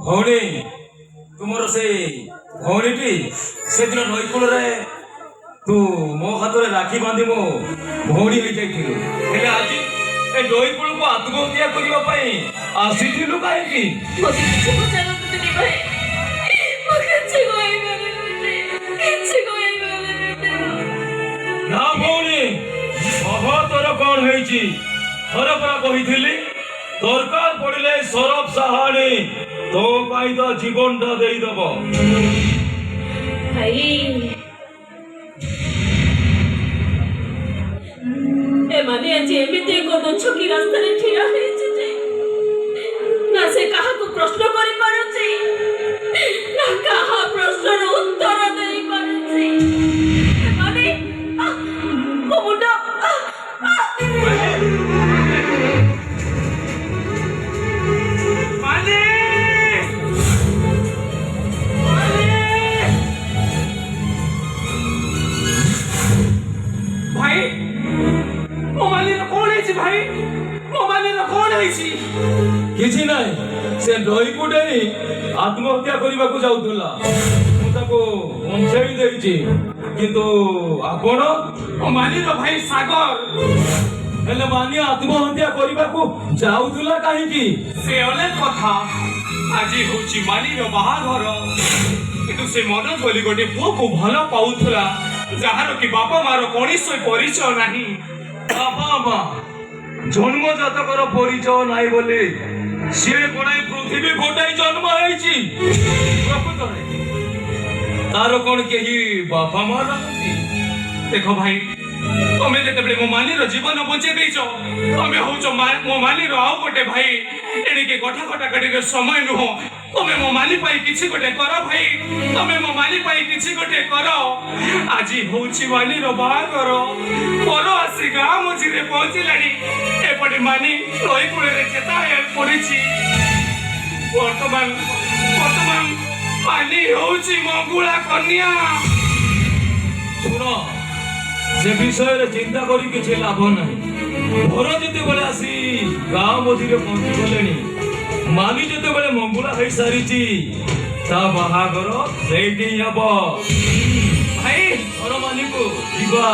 ଭଉଣୀ ତୁମର ସେ ଭଉଣୀଟି ସେଦିନ ନଈକୂଳରେ ତୁ ମୋ ହାତରେ ରାକ୍ଷୀ ବାନ୍ଧି ମୋ ଭଉଣୀ ହେଇଯାଇଥିଲୁ, ହେଲେ ଆଜି ଏ ନଈକୂଳକୁ ଆତ୍ମହତ୍ୟା କରିବା ପାଇଁ ଆସିଥିଲୁ କାହିଁକି? ନା ଭଉଣୀ, ତୋର କଣ ହେଇଛି? ଥରେ ପରା କହିଥିଲି ଦରକାର ପଡ଼ିଲେ ସରଫ ସାହାଣୀ ତୋ ପାଇଁ ତ ଜୀବନଟା ଦେଇଦବ। ଏମାନେ ଆଜି ଏମିତି ଏକ ଛକି ରାସ୍ତାରେ ଠିଆ ହେଇଛି ଯେ ନା ସେ କାହାକୁ ପ୍ରଶ୍ନ କରିପାରୁଛି ନା କାହା ପ୍ରଶ୍ନର ଉତ୍ତର ଦେଇପାରୁଛି। ଏମାନେ ମୋ ମୁଣ୍ଡ କିଛି ନାହିଁ, ସେ ନଈକୁ ଡେଇଁ ଆତ୍ମହତ୍ୟା କରିବାକୁ ଯାଉଥିଲା, ମୁଁ ତାକୁ ବଞ୍ଚେଇ ଦେଇଛି। କିନ୍ତୁ ଆପଣ? ମାନିର ଭାଇ ସାଗର। ହେଲେ ମାନି ଆତ୍ମହତ୍ୟା କରିବାକୁ ଯାଉଥିଲା କାହିଁକି? ସେ ଅନେକ କଥା। ଆଜି ହଉଛି ମାନିର ବାହାଘର, କିନ୍ତୁ ସେ ମନୋଜ ବୋଲି ଗୋଟେ ପୁଅକୁ ଭଲ ପାଉଥିଲା, ଯାହାର କି ବାପା ମାର କୌଣସି ପରିଚୟ ନାହିଁ। ବାପା ମା ଜନ୍ମଜାତକର ପରିଚୟ ନାହିଁ ବୋଲି ସିଏ କଣ ଏଇ ପୃଥିବୀ ଗୋଟାଇ ଜନ୍ମ ହେଇଛି? ପ୍ରକୃତରେ ତାର କଣ କେହି ବାପା ମା ନାହାନ୍ତି? ଦେଖ ଭାଇ, ତମେ ଯେତେବେଳେ ମୋ ମାନିର ଜୀବନ ବଞ୍ଚେଇ ଦେଇଛ, ତମେ ହଉଛ ମୋ ମାନିର ଆଉ ଗୋଟେ ଭାଇ। ଏଣିକି କଟା କଟାକଟିର ସମୟ ନୁହଁ। ତମେ ମୋ ମାନି ପାଇଁ କିଛି ଗୋଟେ କର ଭାଇ, ତମେ ମୋ ମାନି ପାଇଁ କିଛି ଗୋଟେ କର। ଆଜି ହଉଛି ମାନିର ବାହାଘର, ପର ଆସି ଗାଁ ମଝିରେ ପହଞ୍ଚିଲାଣି। ଏପଟେ ମାନି ନଈ କୂଳରେ ଚେତା ପଡିଛି। ବର୍ତ୍ତମାନ ମାନି ହଉଛି ମଙ୍ଗୁଳା କନ୍ୟା। ଶୁଣ, ସେ ବିଷୟରେ ଚିନ୍ତା କରି କିଛି ଲାଭ ନାହିଁ। ଘର ଯେତେବେଳେ ଆସି ଗାଁ ମଝିରେ ପହଞ୍ଚିଗଲେଣି, ମାନି ଯେତେବେଳେ ମଙ୍ଗୁଳା ହେଇସାରିଛି, ତା ବାହାଘର ସେଇଠି ହବ। ଭାଇ ଘର ମାନିକୁ ଯିବା।